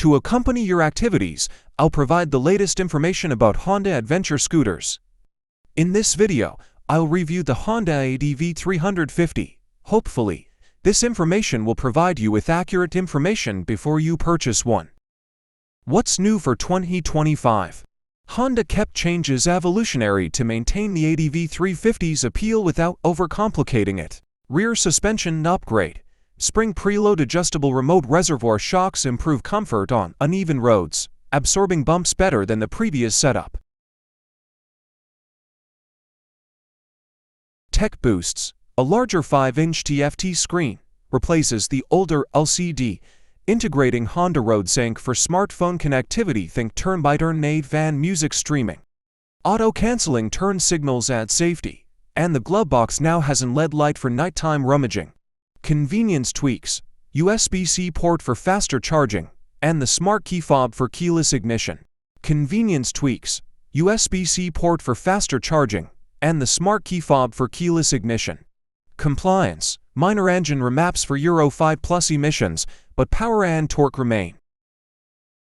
To accompany your activities, I'll provide the latest information about Honda adventure scooters. In this video, I'll review the Honda ADV 350. Hopefully, this information will provide you with accurate information before you purchase one. What's new for 2025? Honda kept changes evolutionary to maintain the ADV 350's appeal without overcomplicating it. Rear suspension upgrade. Spring preload-adjustable remote reservoir shocks improve comfort on uneven roads, absorbing bumps better than the previous setup. Tech boosts. A larger 5-inch TFT screen replaces the older LCD, integrating Honda RoadSync for smartphone connectivity. Think turn-by-turn ADV and music streaming. Auto-canceling turn signals add safety, and the glovebox now has an LED light for nighttime rummaging. Convenience tweaks. USB-C port for faster charging, and the smart key fob for keyless ignition. Convenience tweaks. USB-C port for faster charging, and the smart key fob for keyless ignition. Compliance. Minor engine remaps for Euro 5+ emissions, but power and torque remain.